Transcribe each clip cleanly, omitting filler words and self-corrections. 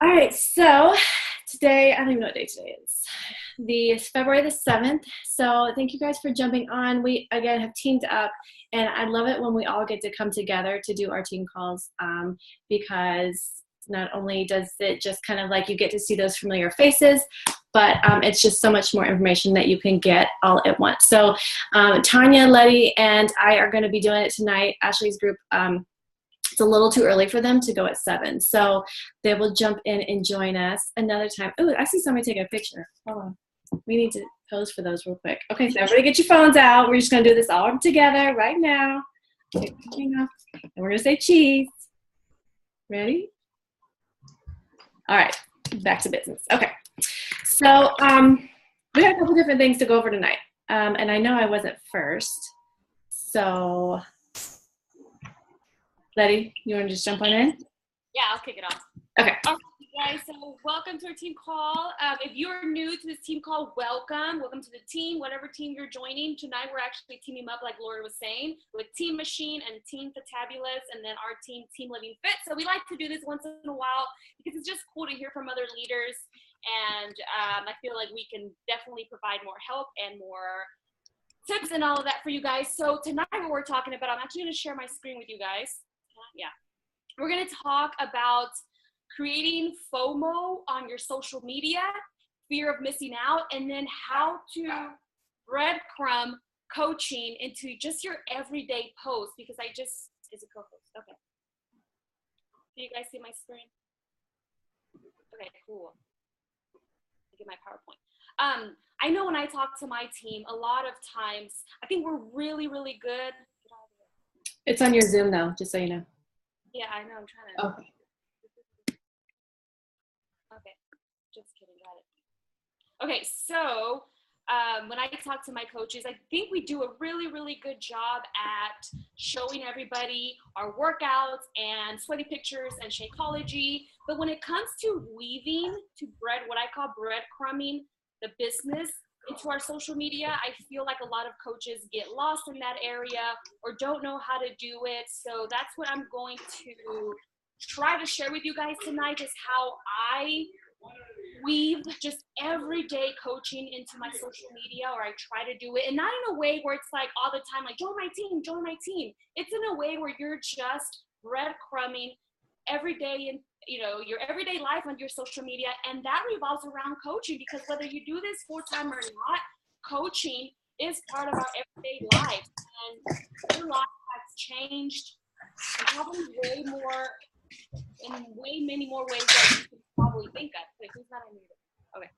All right, so today, I don't even know what day today is. It's February the 7th. So thank you guys for jumping on. We, again, have teamed up, and I love it when we all get to come together to do our team calls because not only does it just kind of like you get to see those familiar faces, but it's just so much more information that you can get all at once. So Tanya, Letty, and I are going to be doing it tonight. Ashley's group, it's a little too early for them to go at 7. So they will jump in and join us another time. Oh, I see somebody taking a picture. Hold on. We need to pose for those real quick. Okay, so everybody get your phones out. We're just going to do this all together right now. Okay, and we're going to say cheese. Ready? All right, back to business. Okay, so we got a couple different things to go over tonight. And I know I wasn't first. So, Letty, you want to just jump on in? Yeah, I'll kick it off. Okay. All right, guys, so welcome to our team call. If you're new to this team call, welcome. Welcome to the team, whatever team you're joining. Tonight, we're actually teaming up, like Lori was saying, with Team Machine and Team Fatabulous, and then our team, Team Living Fit. So we like to do this once in a while because it's just cool to hear from other leaders. And I feel like we can definitely provide more help and more tips and all of that for you guys. So tonight, what we're talking about, I'm actually going to share my screen with you guys. Yeah. We're going to talk about creating FOMO on your social media, fear of missing out, and then how to breadcrumb coaching into just your everyday post, because is a co-host. Okay. Do you guys see my screen? Okay, cool. Get my PowerPoint. I know when I talk to my team, a lot of times, I think we're really, really good. It's on your Zoom though, just so you know. Yeah, I know. I'm trying to. Okay. Okay. Just kidding. Got it. Okay. So when I talk to my coaches, I think we do a really, really good job at showing everybody our workouts and sweaty pictures and Shakeology. But when it comes to weaving to what I call breadcrumbing the business into our social media, I feel like a lot of coaches get lost in that area or don't know how to do it. So that's what I'm going to try to share with you guys tonight, is how I weave just everyday coaching into my social media, or I try to do it, and not in a way where it's like all the time, like join my team, join my team. It's in a way where you're just breadcrumbing every day in your everyday life on your social media, and that revolves around coaching, because whether you do this full-time or not, coaching is part of our everyday life, and your life has changed in probably many more ways than you can probably think of. Wait, who's not unmuted? Okay.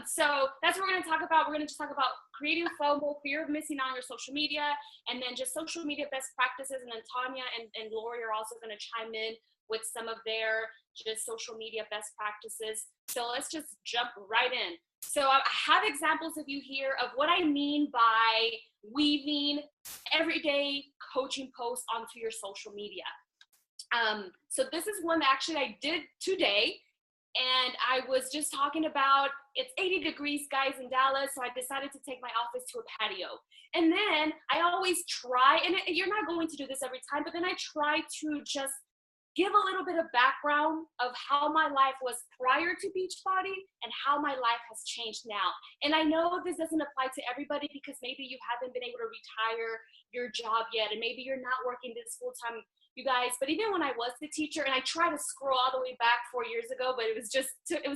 So that's what we're going to talk about. We're going to just talk about creating FOMO, fear of missing out on your social media, and then just social media best practices. And then Tanya and Lori are also going to chime in with some of their just social media best practices. So let's just jump right in. So I have examples of you here of what I mean by weaving everyday coaching posts onto your social media. So this is one that actually I did today, and I was just talking about, it's 80 degrees, guys, in Dallas, so I decided to take my office to a patio. And then I always try, and you're not going to do this every time, but then I try to just give a little bit of background of how my life was prior to Beachbody and how my life has changed now. And I know this doesn't apply to everybody, because maybe you haven't been able to retire your job yet, and maybe you're not working this full-time, you guys. But even when I was the teacher, and I tried to scroll all the way back 4 years ago, but it was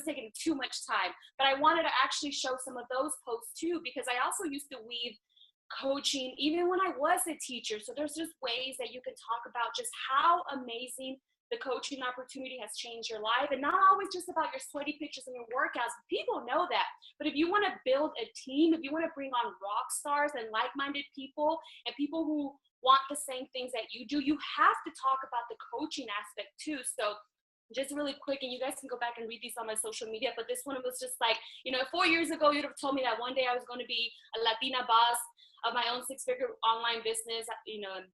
taking too much time. But I wanted to actually show some of those posts too, because I also used to weave coaching even when I was a teacher. So there's just ways that you can talk about just how amazing the coaching opportunity has changed your life, and not always just about your sweaty pictures and your workouts. People know that. But if you want to build a team, if you want to bring on rock stars and like-minded people and people who want the same things that you do, you have to talk about the coaching aspect too. So just really quick, and you guys can go back and read these on my social media, but this one was just like, 4 years ago, you'd have told me that one day I was going to be a Latina boss of my own 6-figure online business,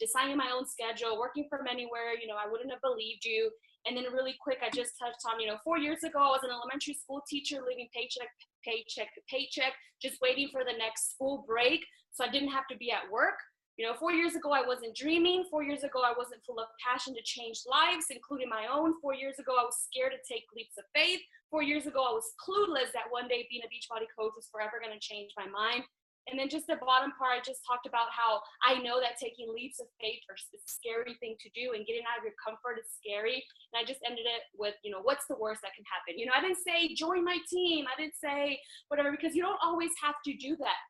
designing my own schedule, working from anywhere, I wouldn't have believed you. And then really quick, I just touched on, 4 years ago, I was an elementary school teacher, living paycheck to paycheck, just waiting for the next school break so I didn't have to be at work. You know, 4 years ago, I wasn't dreaming. 4 years ago, I wasn't full of passion to change lives, including my own. 4 years ago, I was scared to take leaps of faith. 4 years ago, I was clueless that one day being a Beachbody coach was forever going to change my mind. And then just the bottom part, I just talked about how I know that taking leaps of faith is a scary thing to do, and getting out of your comfort is scary. And I just ended it with, you know, what's the worst that can happen? You know, I didn't say join my team. I didn't say whatever, because you don't always have to do that.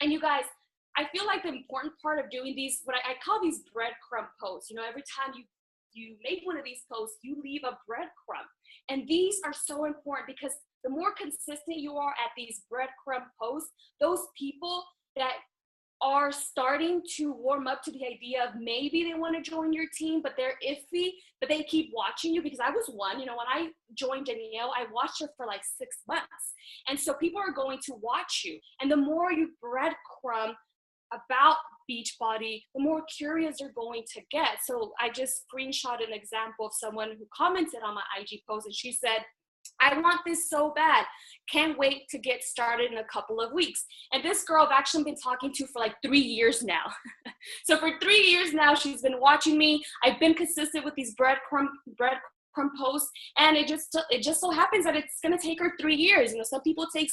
And you guys, I feel like the important part of doing these, what I call these breadcrumb posts, you know, every time you make one of these posts, you leave a breadcrumb. And these are so important, because the more consistent you are at these breadcrumb posts, those people that are starting to warm up to the idea of maybe they want to join your team, but they're iffy, but they keep watching you, because I was one, you know, when I joined Danielle, I watched her for like 6 months. And so people are going to watch you. And the more you breadcrumb about Beachbody, the more curious you're going to get. So I just screenshot an example of someone who commented on my IG post, and she said, I want this so bad. Can't wait to get started in a couple of weeks. And this girl I've actually been talking to for like 3 years now. So for 3 years now, she's been watching me. I've been consistent with these breadcrumb posts, and it just so happens that it's going to take her 3 years. You know, some people take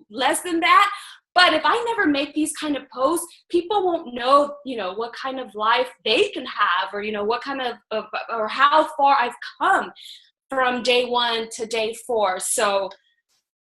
less than that. But if I never make these kind of posts, people won't know, you know, what kind of life they can have, or, you know, what kind of or how far I've come from day 1 to day 4. So,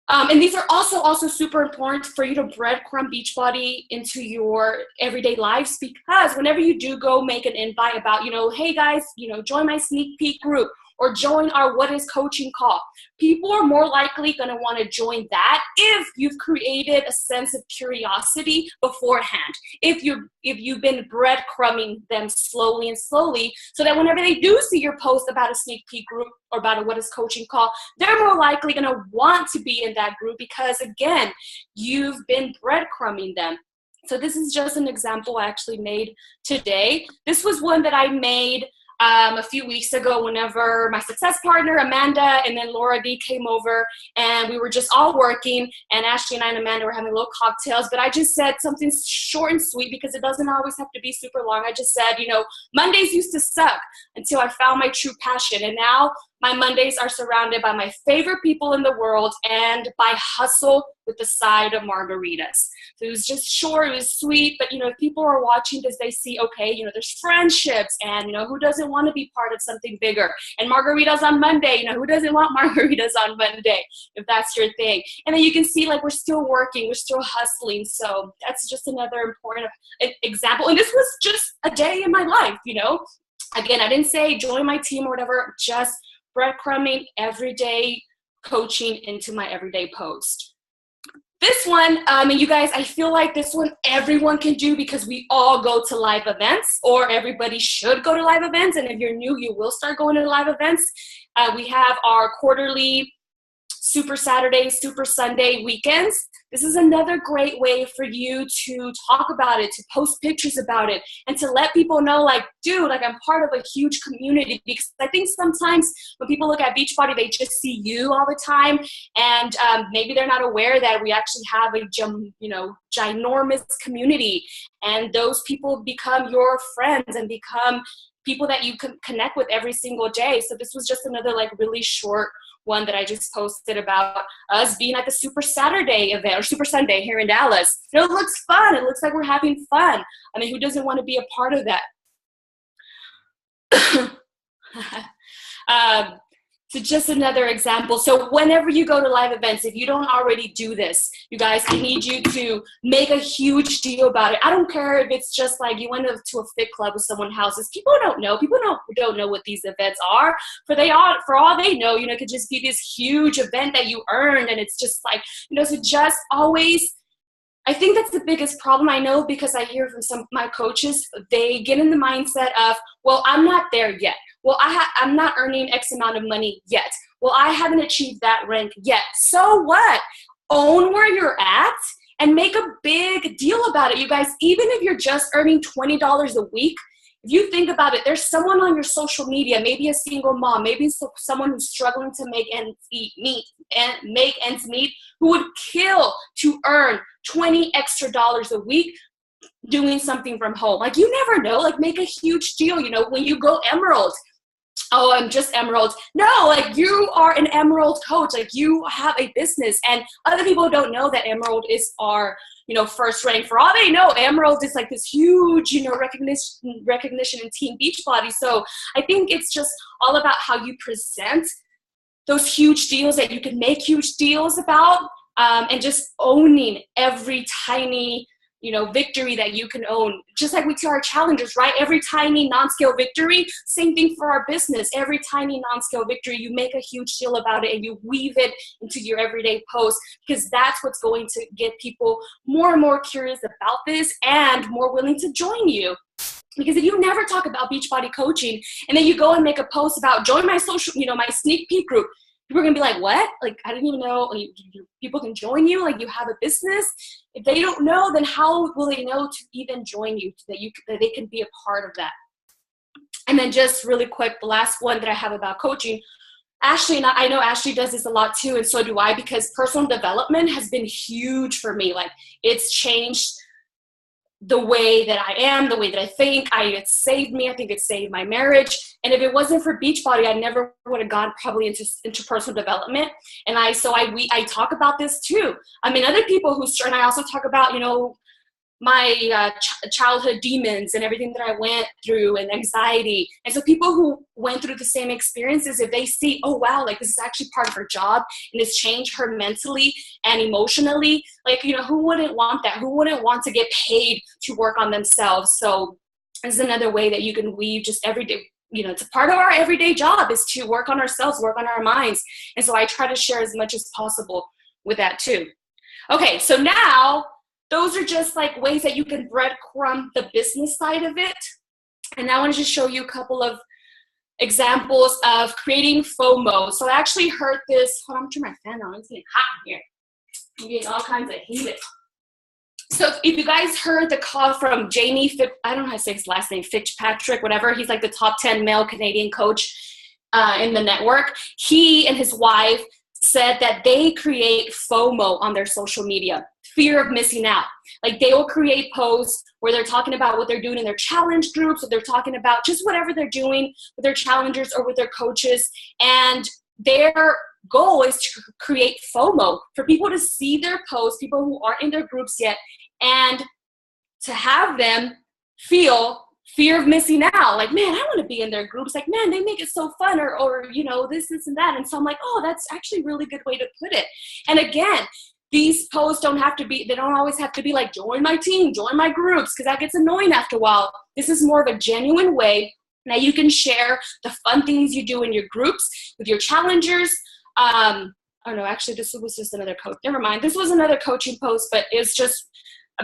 and these are also super important for you to breadcrumb Beachbody into your everyday lives, because whenever you do go make an invite about, you know, hey guys, you know, join my sneak peek group, or join our What is Coaching call, people are more likely going to want to join that if you've created a sense of curiosity beforehand, if you've been breadcrumbing them slowly, so that whenever they do see your post about a sneak peek group or about a What is Coaching call, they're more likely going to want to be in that group, because again, you've been breadcrumbing them. So this is just an example I actually made today. This was one that I made a few weeks ago, whenever my success partner Amanda and then Laura D came over, and we were just all working, and Ashley and I and Amanda were having little cocktails. But I just said something short and sweet, because it doesn't always have to be super long. I just said, you know, Mondays used to suck until I found my true passion, and now my Mondays are surrounded by my favorite people in the world and by hustle with the side of margaritas. So it was just short, it was sweet, but, you know, if people are watching this, they see, okay, you know, there's friendships, and, you know, who doesn't want to be part of something bigger? And margaritas on Monday, you know, who doesn't want margaritas on Monday, if that's your thing? And then you can see, like, we're still working, we're still hustling. So that's just another important example. And this was just a day in my life, you know. Again, I didn't say join my team or whatever, just breadcrumbing everyday coaching into my everyday post. This one, and you guys, I feel like this one everyone can do, because we all go to live events, or everybody should go to live events. And if you're new, you will start going to live events. We have our quarterly Super Saturday, Super Sunday weekends. This is another great way for you to talk about it, to post pictures about it, and to let people know, like, dude, like, I'm part of a huge community. Because I think sometimes when people look at Beachbody, they just see you all the time, and maybe they're not aware that we actually have a ginormous community, and those people become your friends and become people that you can connect with every single day. So this was just another, like, really short one that I just posted about us being at the Super Saturday event, or Super Sunday here in Dallas. You know, it looks fun. It looks like we're having fun. I mean, who doesn't want to be a part of that? So just another example. So whenever you go to live events, if you don't already do this, you guys, I need you to make a huge deal about it. I don't care if it's just like you went to a fit club with someone's houses. People don't know. People don't know what these events are. For all they know, you know, it could just be this huge event that you earned, and it's just like, you know, so just always, I think that's the biggest problem I know, because I hear from some of my coaches, they get in the mindset of, well, I'm not there yet. Well, I'm not earning X amount of money yet. Well, I haven't achieved that rank yet. So what? Own where you're at and make a big deal about it. You guys, even if you're just earning $20 a week, if you think about it, there's someone on your social media, maybe a single mom, maybe someone who's struggling to make ends meet, who would kill to earn $20 extra a week. doing something from home. Like, you never know, like, make a huge deal, you know, when you go Emerald. Oh, I'm just Emerald. No, like, you are an Emerald coach. Like, you have a business, and other people don't know that Emerald is our, you know, first rank. For all they know, Emerald is like this huge, you know, recognition in Team Beachbody. So I think it's just all about how you present those huge deals that you can make huge deals about, and just owning every tiny, you know, victory that you can own. Just like we tell our challengers, right? Every tiny non-scale victory, same thing for our business. Every tiny non-scale victory, you make a huge deal about it and you weave it into your everyday post, because that's what's going to get people more and more curious about this and more willing to join you. Because if you never talk about Beachbody coaching and then you go and make a post about join my social, you know, my sneak peek group, people are going to be like, what? Like, I didn't even know, like, people can join you, like, you have a business. If they don't know, then how will they know to even join you, that they can be a part of that? And then just really quick, the last one that I have about coaching, Ashley, and I know Ashley does this a lot too, and so do I, because personal development has been huge for me. Like, it's changed the way that I am, the way that I think. It saved me. I think it saved my marriage. And if it wasn't for Beachbody, I never would have gone probably into personal development. And I talk about this too. I mean, other people who start, and I also talk about, you know, my childhood demons and everything that I went through and anxiety. And so people who went through the same experiences, if they see, oh, wow, like, this is actually part of her job and it's changed her mentally and emotionally, like, you know, who wouldn't want that? Who wouldn't want to get paid to work on themselves? So this is another way that you can weave just every day. You know, it's a part of our everyday job is to work on ourselves, work on our minds. And so I try to share as much as possible with that too. Okay, so now those are just like ways that you can breadcrumb the business side of it. And I want to just show you a couple of examples of creating FOMO. So I actually heard this. Hold on, I'm turning my fan on. It's getting hot in here. I'm getting all kinds of heat. So if you guys heard the call from Jamie, I don't know how to say his last name, Fitzpatrick, whatever. He's like the top 10 male Canadian coach in the network. He and his wife said that they create FOMO on their social media, fear of missing out. Like, they will create posts where they're talking about what they're doing in their challenge groups, or they're talking about just whatever they're doing with their challengers or with their coaches. And their goal is to create FOMO, for people to see their posts, people who aren't in their groups yet, and to have them feel fear of missing out. Like, man, I want to be in their groups. Like, man, they make it so fun, or you know, this and that. And so I'm like, oh, that's actually a really good way to put it. And again, these posts don't always have to be like, join my team, join my groups, because that gets annoying after a while. This is more of a genuine way that you can share the fun things you do in your groups with your challengers. Oh no, actually this was just another coach. Never mind. This was another coaching post, but it's just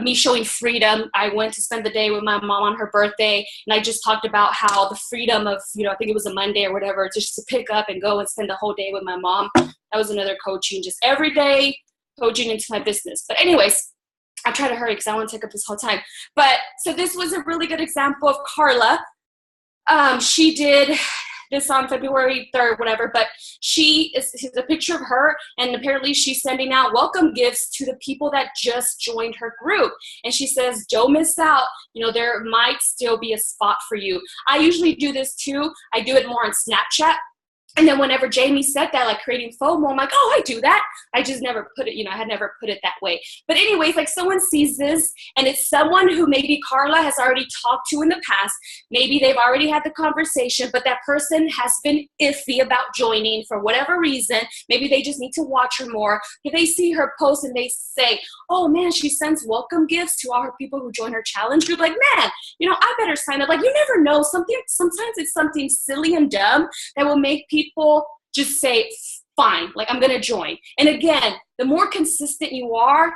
me showing freedom. I went to spend the day with my mom on her birthday, and I just talked about how the freedom of, you know, I think it was a Monday or whatever, just to pick up and go and spend the whole day with my mom. That was another coaching, just every day coaching into my business. But anyways, I try to hurry because I want to take up this whole time. But so this was a really good example of Carla. She did this on February 3rd, whatever, but here's a picture of her, and apparently she's sending out welcome gifts to the people that just joined her group. And she says, don't miss out. You know, there might still be a spot for you. I usually do this too. I do it more on Snapchat. And then whenever Jamie said that, like creating FOMO, I'm like, oh, I do that. I just never put it, I had never put it that way. But anyways, like someone sees this and it's someone who maybe Carla has already talked to in the past. Maybe they've already had the conversation, but that person has been iffy about joining for whatever reason. Maybe they just need to watch her more. If they see her post and they say, oh man, she sends welcome gifts to all her people who join her challenge group. Like, man, I better sign up. Like, you never know. Sometimes it's something silly and dumb that will make people just say, fine, like I'm going to join. And again, the more consistent you are,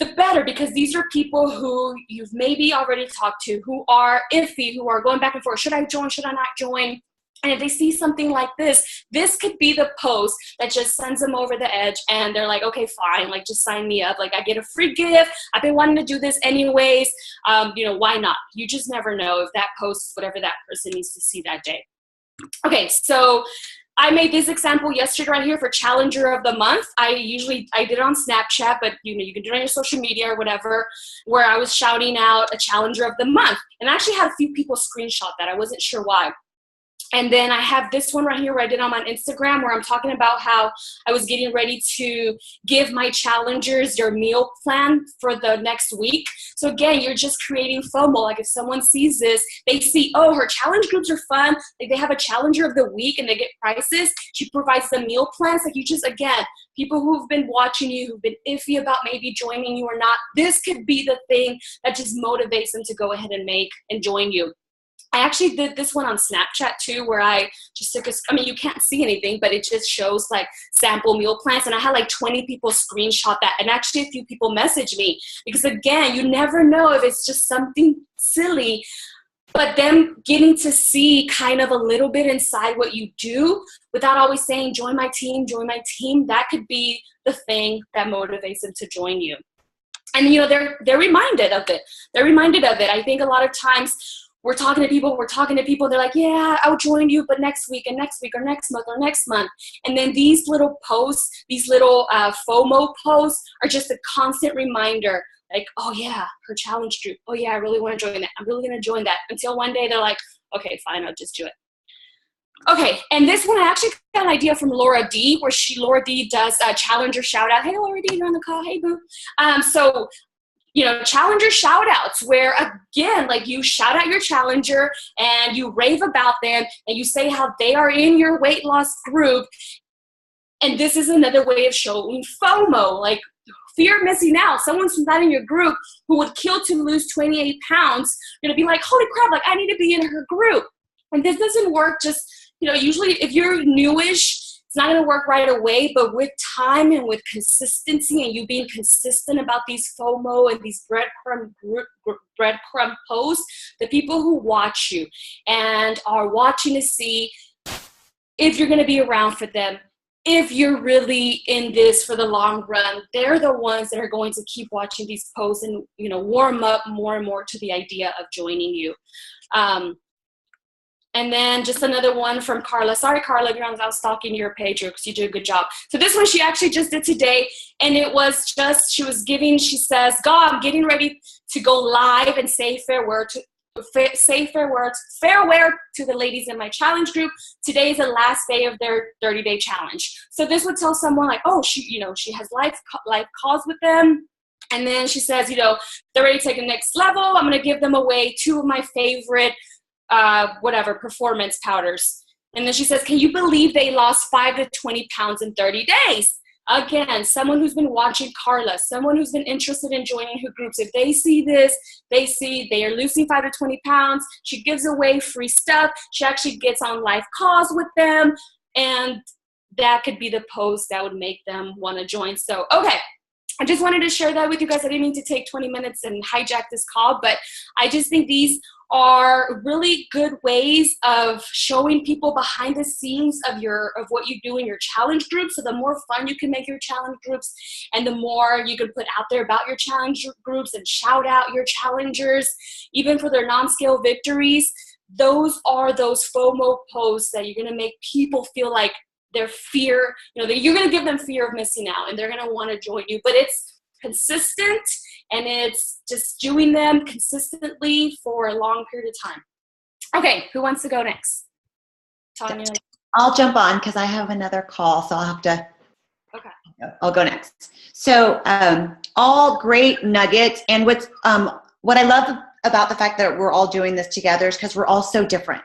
the better, because these are people who you've maybe already talked to, who are iffy, who are going back and forth. Should I join? Should I not join? And if they see something like this could be the post that just sends them over the edge, and they're like, okay, fine, like just sign me up. Like, I get a free gift. I've been wanting to do this anyways. Why not? You just never know if that post is whatever that person needs to see that day. Okay, so I made this example yesterday right here for Challenger of the Month. I did it on Snapchat, but you can do it on your social media or whatever, where I was shouting out a Challenger of the Month. And I actually had a few people screenshot that. I wasn't sure why. And then I have this one right here where I did on my Instagram where I'm talking about how I was getting ready to give my challengers their meal plan for the next week. So again, you're just creating FOMO. Like if someone sees this, they see, oh, her challenge groups are fun. Like they have a challenger of the week and they get prices. She provides the meal plans. Like you just, again, people who've been watching you, who've been iffy about maybe joining you or not, this could be the thing that just motivates them to go ahead and join you. I actually did this one on Snapchat too, where I just took you can't see anything, but it just shows like sample meal plans. And I had like 20 people screenshot that. And actually a few people messaged me because again, you never know if it's just something silly, but them getting to see kind of a little bit inside what you do without always saying, join my team, that could be the thing that motivates them to join you. And they're reminded of it. I think a lot of times we're talking to people, they're like, yeah, I'll join you, but next week and next week or next month. And then these little posts, these little FOMO posts are just a constant reminder, like, oh yeah, her challenge group. Oh yeah, I really want to join that. I'm really going to join that. Until one day they're like, okay, fine, I'll just do it. Okay, and this one I actually got an idea from Laura D, where Laura D does a challenger shout out. Hey, Laura D, you're on the call. Hey, boo. Challenger shout outs where again, like you shout out your challenger and you rave about them and you say how they are in your weight loss group. And this is another way of showing FOMO, like fear of missing out. Someone's not in your group who would kill to lose 28 pounds. You're going to be like, holy crap, like I need to be in her group. And this doesn't work just, usually if you're newish, it's not going to work right away, but with time and with consistency and you being consistent about these FOMO and these breadcrumb posts, the people who watch you and are watching to see if you're going to be around for them, if you're really in this for the long run, they're the ones that are going to keep watching these posts and, warm up more and more to the idea of joining you. And then just another one from Carla. Sorry, Carla, I was stalking your page because you did a good job. So this one she actually just did today. And it was just, she says, God, I'm getting ready to go live and say farewell to the ladies in my challenge group. Today is the last day of their 30-day challenge. So this would tell someone like, oh, she has life calls with them. And then she says, they're ready to take the next level. I'm going to give them away 2 of my favorite performance powders. And then she says, can you believe they lost 5 to 20 pounds in 30 days? Again, someone who's been watching Carla, someone who's been interested in joining her groups. If they see this, they see they are losing 5 to 20 pounds. She gives away free stuff. She actually gets on live calls with them. And that could be the post that would make them want to join. So, okay. I just wanted to share that with you guys. I didn't mean to take 20 minutes and hijack this call, but I just think these are really good ways of showing people behind the scenes of what you do in your challenge groups. So the more fun you can make your challenge groups and the more you can put out there about your challenge groups and shout out your challengers, even for their non-scale victories, those are those FOMO posts that you're going to make people feel like their fear, that you're going to give them fear of missing out and they're going to want to join you. But it's consistent and it's just doing them consistently for a long period of time. Okay, who wants to go next? Tanya. I'll jump on because I have another call, so I'll have to. Okay. I'll go next. So all great nuggets, and what I love about the fact that we're all doing this together is because we're all so different.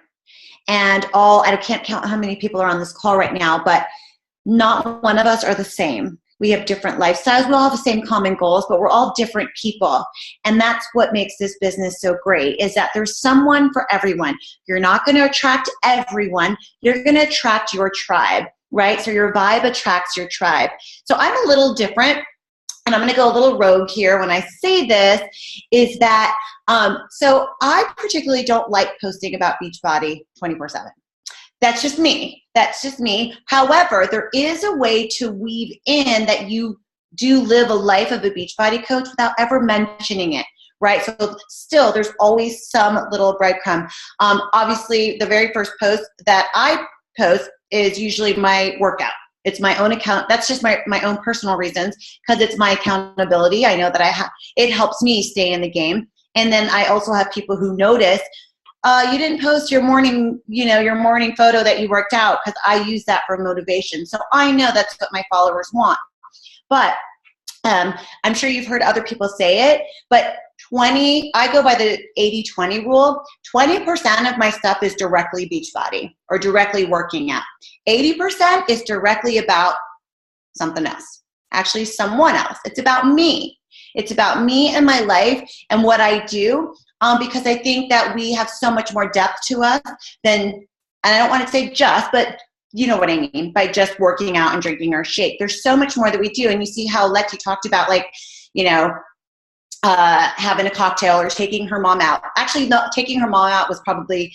And I can't count how many people are on this call right now, but not one of us are the same. We have different lifestyles. We all have the same common goals, but we're all different people. And that's what makes this business so great, is that there's someone for everyone. You're not going to attract everyone. You're going to attract your tribe, right? So your vibe attracts your tribe. So I'm a little different. And I'm going to go a little rogue here when I say this, is that, so I particularly don't like posting about Beachbody 24/7. That's just me. However, there is a way to weave in that you do live a life of a Beachbody coach without ever mentioning it, right? So still, there's always some little breadcrumb. Obviously, the very first post that I post is usually my workout. It's my own account. That's just my own personal reasons, because it's my accountability. I know that it helps me stay in the game. And then I also have people who notice, you didn't post your morning, your morning photo that you worked out, because I use that for motivation. So I know that's what my followers want. But I'm sure you've heard other people say it, but I go by the 80-20 rule. 20% of my stuff is directly Beachbody or directly working out. 80% is directly about something else, actually someone else. It's about me. It's about me and my life and what I do, because I think that we have so much more depth to us than, and I don't want to say just, but you know what I mean by just working out and drinking our shake. There's so much more that we do. And you see how Letty talked about, like, having a cocktail or taking her mom out. Actually, no, taking her mom out was probably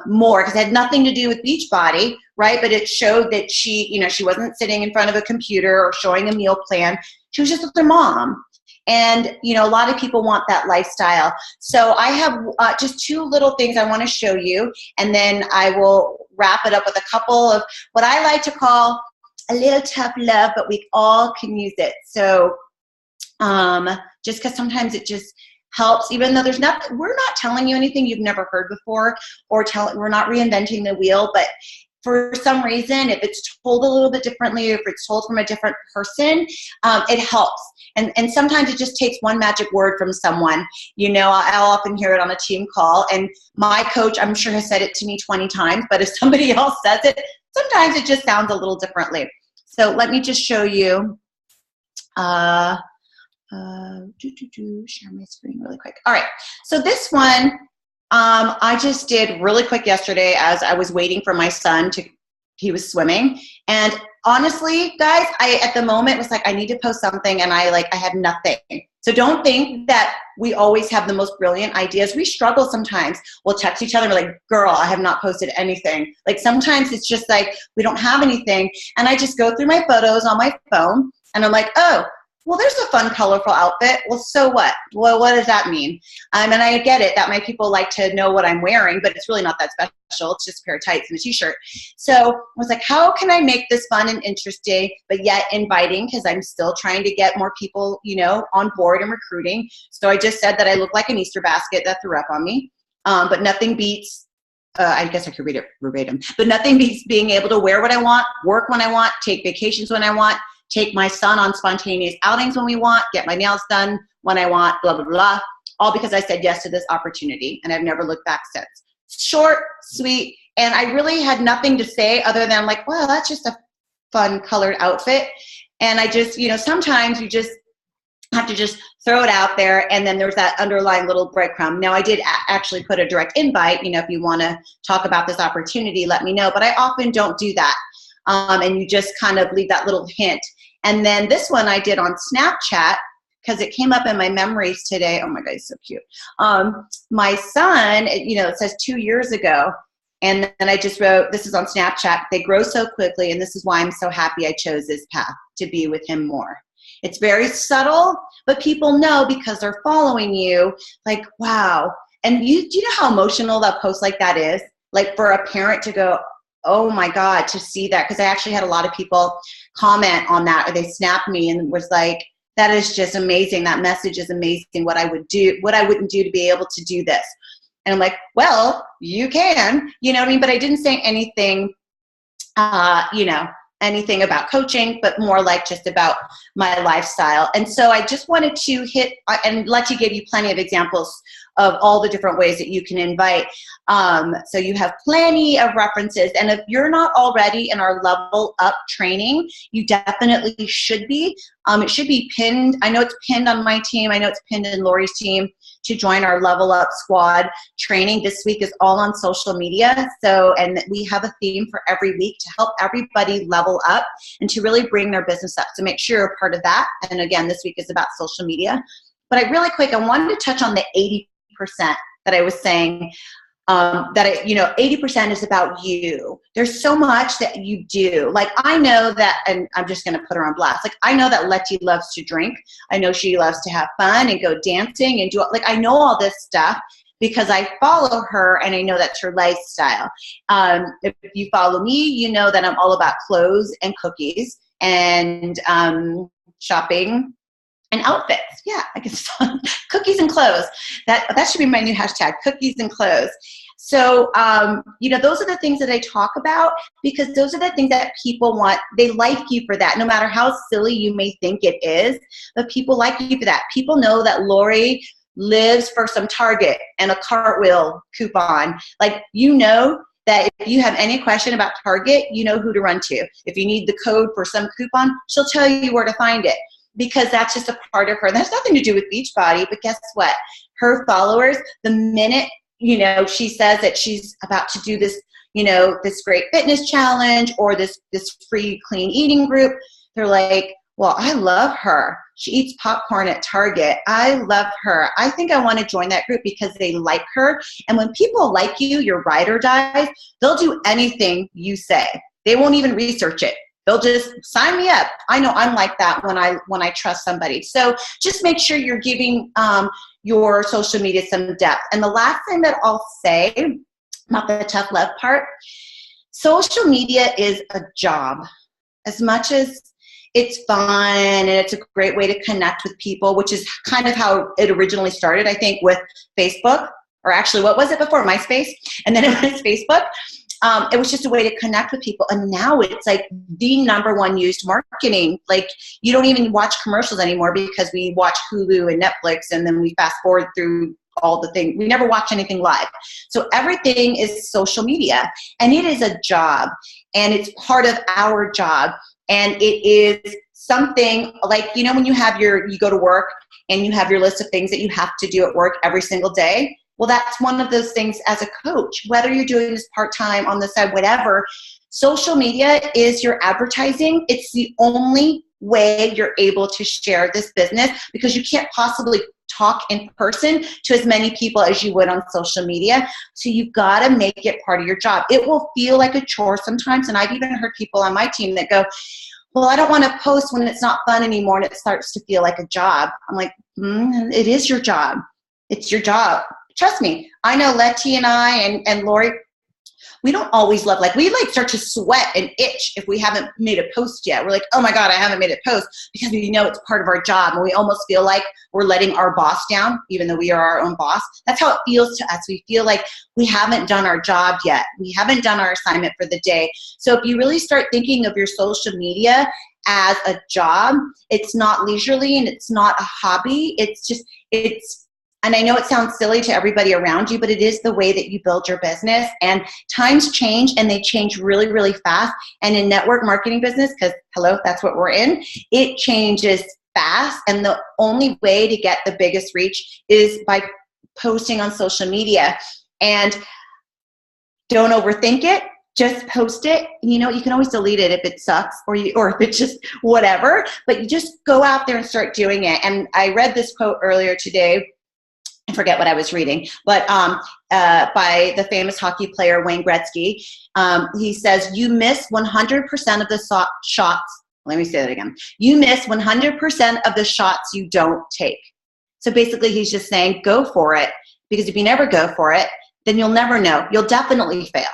more, because it had nothing to do with Beachbody, right? But it showed that she wasn't sitting in front of a computer or showing a meal plan. She was just with her mom. And, a lot of people want that lifestyle. So I have just two little things I want to show you, and then I will wrap it up with a couple of what I like to call a little tough love, but we all can use it. So just because sometimes it just helps, even though we're not telling you anything you've never heard before, or we're not reinventing the wheel, but for some reason, if it's told a little bit differently, if it's told from a different person, it helps. And sometimes it just takes one magic word from someone. I'll often hear it on a team call, and my coach, I'm sure, has said it to me 20 times, but if somebody else says it, sometimes it just sounds a little differently. So let me just show you. Share my screen really quick. All right. So this one, I just did really quick yesterday as I was waiting for my son he was swimming. And honestly, guys, I, at the moment, was like, I need to post something, and I had nothing. So don't think that we always have the most brilliant ideas. We struggle sometimes. We'll text each other and be like, girl, I have not posted anything. Like, sometimes it's just like, we don't have anything. And I just go through my photos on my phone, and I'm like, oh, well, there's a fun, colorful outfit. Well, so what? Well, what does that mean? And I get it that my people like to know what I'm wearing, but it's really not that special. It's just a pair of tights and a t-shirt. So I was like, how can I make this fun and interesting, but yet inviting? Because I'm still trying to get more people, on board and recruiting. So I just said that I look like an Easter basket that threw up on me. But nothing beats, I guess I could read it verbatim, but nothing beats being able to wear what I want, work when I want, take vacations when I want, take my son on spontaneous outings when we want, get my nails done when I want, blah, blah, blah, all because I said yes to this opportunity, and I've never looked back since. Short, sweet, and I really had nothing to say other than like, well, that's just a fun colored outfit. And I just, sometimes you just have to just throw it out there, and then there's that underlying little breadcrumb. Now, I did actually put a direct invite, if you want to talk about this opportunity, let me know, but I often don't do that. And you just kind of leave that little hint. And then this one I did on Snapchat, because it came up in my memories today. Oh my God, he's so cute. My son, it says 2 years ago. And then I just wrote, this is on Snapchat, they grow so quickly, and this is why I'm so happy I chose this path, to be with him more. It's very subtle, but people know because they're following you, like, wow. And do you know how emotional that post like that is? Like, for a parent to go, oh my God, to see that, because I actually had a lot of people comment on that, or they snapped me and was like, that is just amazing. That message is amazing. What I wouldn't do to be able to do this. And I'm like, well, you can, you know what I mean? But I didn't say anything, anything about coaching, but more like just about my lifestyle. And so I just wanted to hit and let you give you plenty of examples of all the different ways that you can invite. So you have plenty of references. And if you're not already in our Level Up training, you definitely should be. It should be pinned. I know it's pinned on my team. I know it's pinned in Lori's team to join our Level Up Squad training. This week is all on social media. So, and we have a theme for every week to help everybody level up and to really bring their business up. So make sure you're a part of that. And again, this week is about social media. But I really quick, I wanted to touch on the 80% that I was saying, that 80% is about you. There's so much that you do. Like, I know that, and I'm just going to put her on blast. Like, I know that Letty loves to drink. I know she loves to have fun and go dancing and do, like, I know all this stuff, because I follow her and I know that's her lifestyle. If you follow me, you know that I'm all about clothes and cookies and shopping and outfits. Yeah, I guess cookies and clothes. That should be my new hashtag, cookies and clothes. So, those are the things that I talk about because those are the things that people want. They like you for that, no matter how silly you may think it is, but people like you for that. People know that Lori lives for some Target and a Cartwheel coupon. Like, that if you have any question about Target, you know who to run to. If you need the code for some coupon, she'll tell you where to find it because that's just a part of her. That's nothing to do with Beachbody, but guess what? Her followers, the minute, she says that she's about to do this, this great fitness challenge or this free clean eating group, they're like, well, I love her. She eats popcorn at Target. I love her. I think I want to join that group because they like her. And when people like you, your ride or dies, they'll do anything you say. They won't even research it. They'll just sign me up. I know I'm like that when I trust somebody. So just make sure you're giving your social media some depth. And the last thing that I'll say about the tough love part, social media is a job. As much as it's fun and it's a great way to connect with people, which is kind of how it originally started, I think, with Facebook, or actually, what was it before? MySpace? And then it was Facebook. It was just a way to connect with people. And now it's like the number one used marketing. Like, you don't even watch commercials anymore because we watch Hulu and Netflix and then we fast forward through all the things. We never watch anything live. So everything is social media, and it is a job, and it's part of our job. And it is something like, when you go to work and you have your list of things that you have to do at work every single day. Well, that's one of those things as a coach, whether you're doing this part-time, on the side, whatever. Social media is your advertising. It's the only way you're able to share this business because you can't possibly talk in person to as many people as you would on social media. So you've got to make it part of your job. It will feel like a chore sometimes. And I've even heard people on my team that go, well, I don't want to post when it's not fun anymore and it starts to feel like a job. I'm like, it is your job. It's your job. Trust me. I know Letty and I and Lori, we don't always love, we start to sweat and itch if we haven't made a post yet. We're like, oh my God, I haven't made a post, because we know it's part of our job and we almost feel like we're letting our boss down, even though we are our own boss. That's how it feels to us. We feel like we haven't done our job yet. We haven't done our assignment for the day. So if you really start thinking of your social media as a job, it's not leisurely and it's not a hobby. And I know it sounds silly to everybody around you, but it is the way that you build your business. And times change, and they change really, really fast. And in network marketing business, because hello, that's what we're in, it changes fast. And the only way to get the biggest reach is by posting on social media. And don't overthink it. Just post it. You can always delete it if it sucks or if it's just whatever. But you just go out there and start doing it. And I read this quote earlier today. I forget what I was reading, but by the famous hockey player Wayne Gretzky. He says, you miss 100% of the shots. Let me say that again. You miss 100% of the shots you don't take. So basically he's just saying, go for it, because if you never go for it, then you'll never know. You'll definitely fail.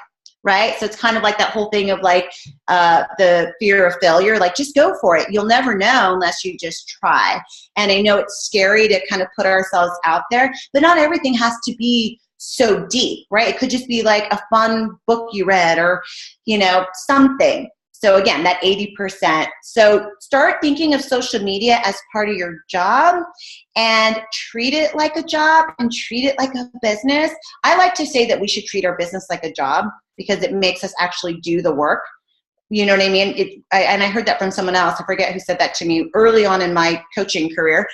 Right? So it's kind of like that whole thing of the fear of failure, just go for it. You'll never know unless you just try. And I know it's scary to kind of put ourselves out there, but not everything has to be so deep, right? It could just be like a fun book you read or, something. So again, that 80%. So start thinking of social media as part of your job and treat it like a job and treat it like a business. I like to say that we should treat our business like a job because it makes us actually do the work. You know what I mean? And I heard that from someone else. I forget who said that to me early on in my coaching career.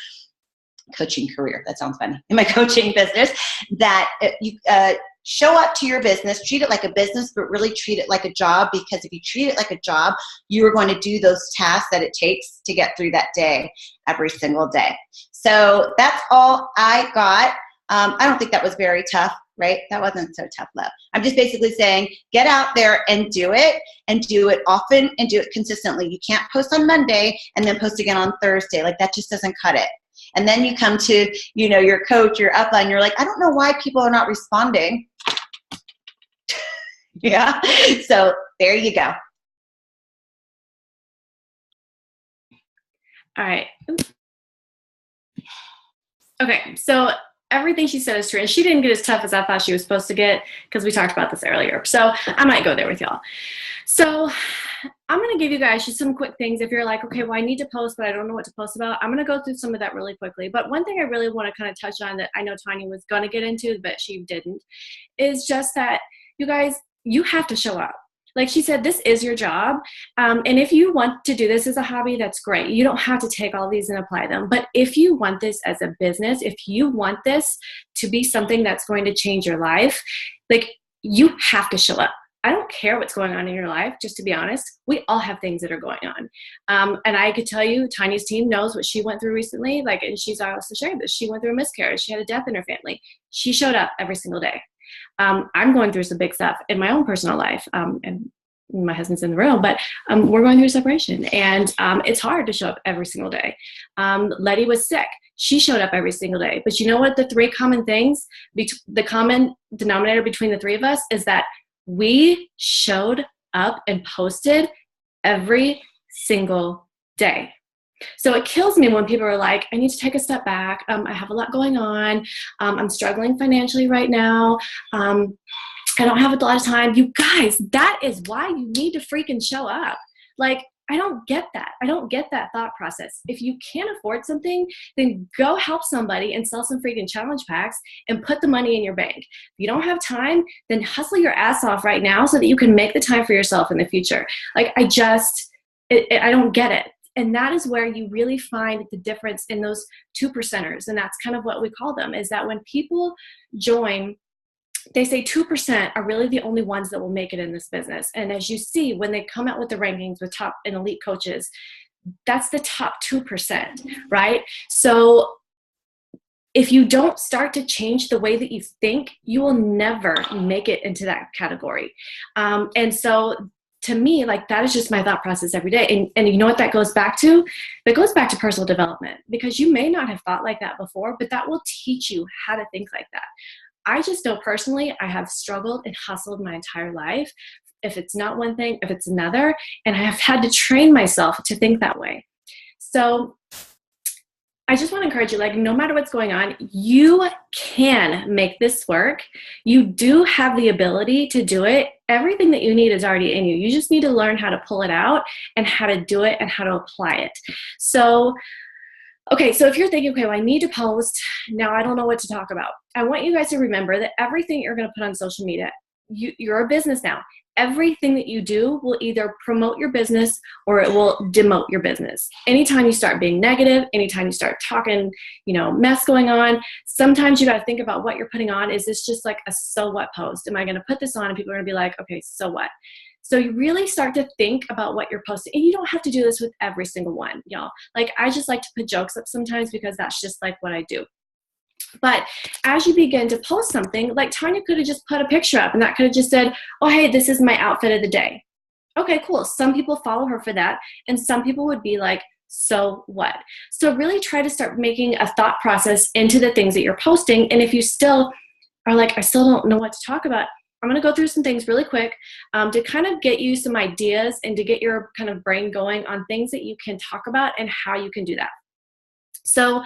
That sounds funny. In my coaching business, that you show up to your business, treat it like a business, but really treat it like a job, because if you treat it like a job, you are going to do those tasks that it takes to get through that day every single day. So that's all I got. I don't think that was very tough, right? That wasn't so tough, love. I'm just basically saying, get out there and do it often and do it consistently. You can't post on Monday and then post again on Thursday. That just doesn't cut it. And then you come to, your coach, your upline, you're like, I don't know why people are not responding. Yeah. So there you go. All right. Okay. So everything she said is true. And she didn't get as tough as I thought she was supposed to get, because we talked about this earlier. So I might go there with y'all. So I'm going to give you guys just some quick things. If you're like, okay, well, I need to post, but I don't know what to post about, I'm going to go through some of that really quickly. But one thing I really want to kind of touch on that I know Tanya was going to get into, but she didn't, is just that you guys, you have to show up. Like she said, this is your job. And if you want to do this as a hobby, that's great. You don't have to take all these and apply them. But if you want this as a business, if you want this to be something that's going to change your life, like, you have to show up. I don't care what's going on in your life, just to be honest. We all have things that are going on. And I could tell you, Tanya's team knows what she went through recently. Like, and she's also shared this. She went through a miscarriage. She had a death in her family. She showed up every single day. I'm going through some big stuff in my own personal life, and my husband's in the room, but we're going through separation, and it's hard to show up every single day. Letty was sick. She showed up every single day. But you know what? The three common things, the common denominator between the three of us is that we showed up and posted every single day. So it kills me when people are like, I need to take a step back. I have a lot going on. I'm struggling financially right now. I don't have a lot of time. You guys, that is why you need to freaking show up. Like, I don't get that. I don't get that thought process. If you can't afford something, then go help somebody and sell some freaking challenge packs and put the money in your bank. If you don't have time, then hustle your ass off right now so that you can make the time for yourself in the future. Like, I don't get it. And that is where you really find the difference in those 2%ers. And that's kind of what we call them, is that when people join, they say 2% are really the only ones that will make it in this business. And as you see, when they come out with the rankings with top and elite coaches, that's the top 2%, right? So if you don't start to change the way that you think, you will never make it into that category. And so to me, like, that is just my thought process every day. And you know what that goes back to? That goes back to personal development, because you may not have thought like that before, but that will teach you how to think like that. I just know personally, I have struggled and hustled my entire life. If it's not one thing, if it's another, and I have had to train myself to think that way. So I just want to encourage you, like, no matter what's going on, you can make this work. You do have the ability to do it. Everything that you need is already in you. You just need to learn how to pull it out and how to do it and how to apply it. So, okay, so if you're thinking, okay, well, I need to post, now I don't know what to talk about. I want you guys to remember that everything you're going to put on social media, you're a business now. Everything that you do will either promote your business or it will demote your business. Anytime you start being negative, anytime you start talking, mess going on, sometimes you got to think about what you're putting on. Is this just like a so what post? Am I going to put this on and people are going to be like, okay, so what? So you really start to think about what you're posting. And you don't have to do this with every single one, y'all. Like, I just like to put jokes up sometimes because that's just like what I do. But as you begin to post something, like Tanya could have just put a picture up and that could have just said, oh, hey, this is my outfit of the day. Okay, cool. Some people follow her for that. And some people would be like, so what? So really try to start making a thought process into the things that you're posting. And if you still are like, I still don't know what to talk about, I'm going to go through some things really quick to kind of get you some ideas and to get your kind of brain going on things that you can talk about and how you can do that. So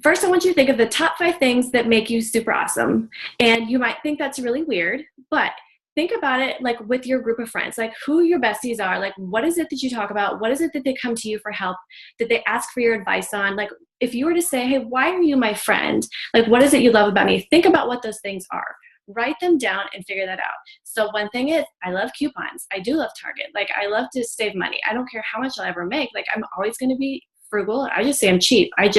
first, I want you to think of the top 5 things that make you super awesome. And you might think that's really weird, but think about it like with your group of friends, like who your besties are, like what is it that you talk about? What is it that they come to you for help, that they ask for your advice on? Like if you were to say, hey, why are you my friend? Like what is it you love about me? Think about what those things are. Write them down and figure that out. So one thing is, I love coupons. I do love Target. Like I love to save money. I don't care how much I'll ever make. Like I'm always going to be frugal. I just say I'm cheap. I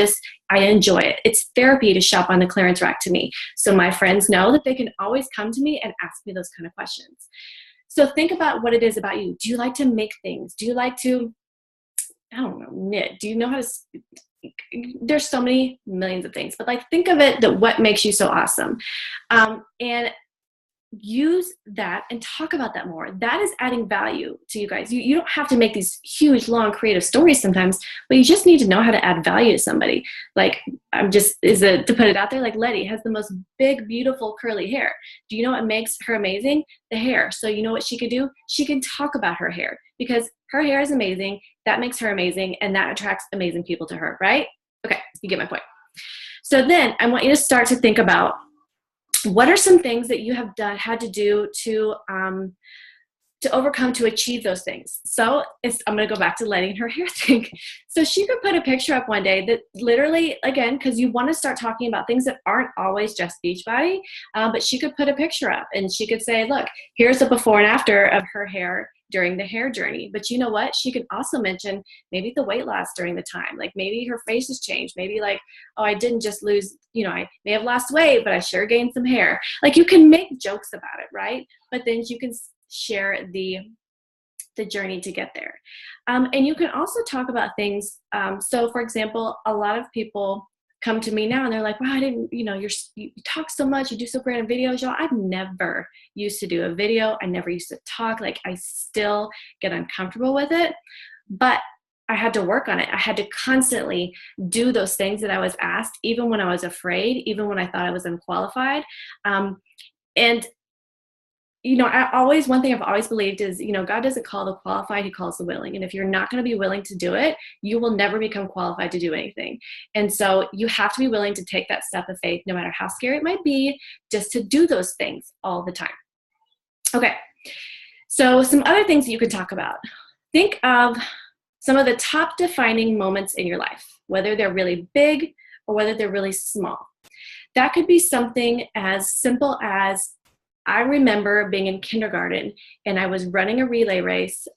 enjoy it. It's therapy to shop on the clearance rack to me. So my friends know that they can always come to me and ask me those kind of questions. So think about what it is about you. Do you like to make things? Do you like to, I don't know, knit? Do you know how to, there's so many millions of things, but like think of it that what makes you so awesome. And use that and talk about that more. That is adding value to you guys. You don't have to make these huge, long, creative stories sometimes, but you just need to know how to add value to somebody. Like, to put it out there, like Letty has the most big, beautiful curly hair. Do you know what makes her amazing? The hair. So you know what she could do? She can talk about her hair because her hair is amazing. That makes her amazing, and that attracts amazing people to her, right? Okay, you get my point. So then I want you to start to think about, what are some things that you have had to do to overcome, to achieve those things? So I'm going to go back to letting her hair thing. So she could put a picture up one day that literally, again, because you want to start talking about things that aren't always just Beachbody, but she could put a picture up and she could say, look, here's the before and after of her hair during the hair journey. But you know what? She could also mention maybe the weight loss during the time. Like maybe her face has changed. Maybe like, oh, I didn't just lose, I may have lost weight, but I sure gained some hair. Like you can make jokes about it, right? But then you can share the journey to get there. And you can also talk about things. So for example, a lot of people come to me now and they're like, wow, I didn't, you talk so much, you do so great on videos. Y'all, I've never used to do a video. I never used to talk. Like I still get uncomfortable with it, but I had to work on it. I had to constantly do those things that I was asked, even when I was afraid, even when I thought I was unqualified. And one thing I've always believed is, God doesn't call the qualified, he calls the willing. And if you're not going to be willing to do it, you will never become qualified to do anything. And so you have to be willing to take that step of faith, no matter how scary it might be, just to do those things all the time. Okay. So some other things that you could talk about. Think of some of the top defining moments in your life, whether they're really big or whether they're really small. That could be something as simple as, I remember being in kindergarten and I was running a relay race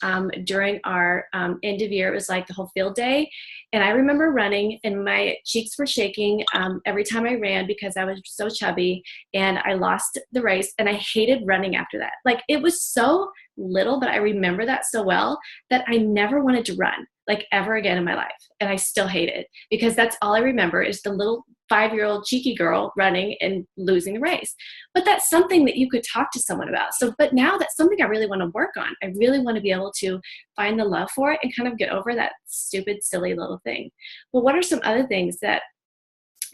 during our end of year. It was like the whole field day. And I remember running and my cheeks were shaking every time I ran because I was so chubby, and I lost the race and I hated running after that. Like it was so little, but I remember that so well that I never wanted to run like ever again in my life. And I still hate it because that's all I remember is the little 5-year-old cheeky girl running and losing the race. But that's something that you could talk to someone about. So, but now that's something I really want to work on. I really want to be able to find the love for it and kind of get over that stupid, silly little thing. Well, what are some other things that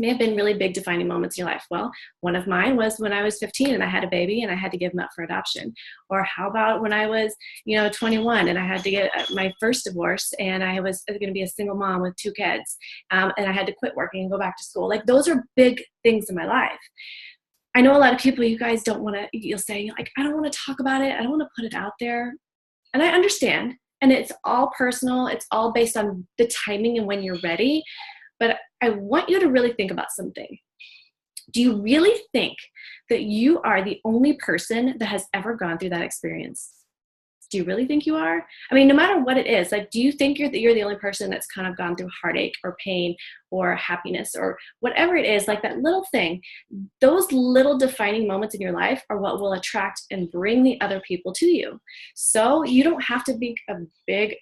may have been really big defining moments in your life? Well, one of mine was when I was 15 and I had a baby and I had to give him up for adoption. Or how about when I was, 21 and I had to get my first divorce and I was going to be a single mom with 2 kids and I had to quit working and go back to school. Like those are big things in my life. I know a lot of people, you guys don't want to, you'll say like, I don't want to talk about it. I don't want to put it out there. And I understand. And it's all personal. It's all based on the timing and when you're ready. But I want you to really think about something. Do you really think that you are the only person that has ever gone through that experience? Do you really think you are? I mean, no matter what it is, like, do you think you're the only person that's kind of gone through heartache or pain or happiness or whatever it is, like that little thing? Those little defining moments in your life are what will attract and bring the other people to you. So you don't have to be a big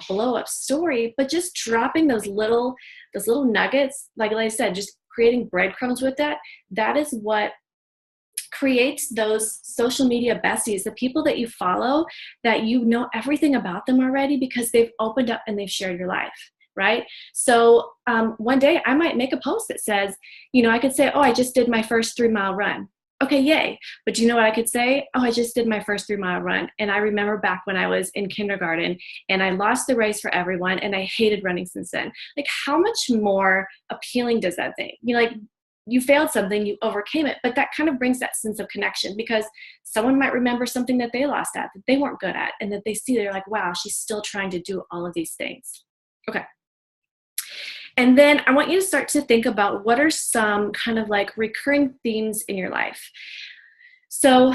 blow up story, but just dropping those little nuggets, like I said, just creating breadcrumbs with that is what creates those social media besties, the people that you follow, that you know everything about them already because they've opened up and they've shared your life, right? So one day I might make a post that says, I could say, oh, I just did my first 3-mile run. Okay, yay. But do you know what I could say? Oh, I just did my first 3-mile run. And I remember back when I was in kindergarten and I lost the race for everyone and I hated running since then. Like how much more appealing does that thing? You failed something, you overcame it, but that kind of brings that sense of connection because someone might remember something that they lost at, that they weren't good at, and that they see, they're like, wow, she's still trying to do all of these things. Okay. And then I want you to start to think about what are some kind of like recurring themes in your life. So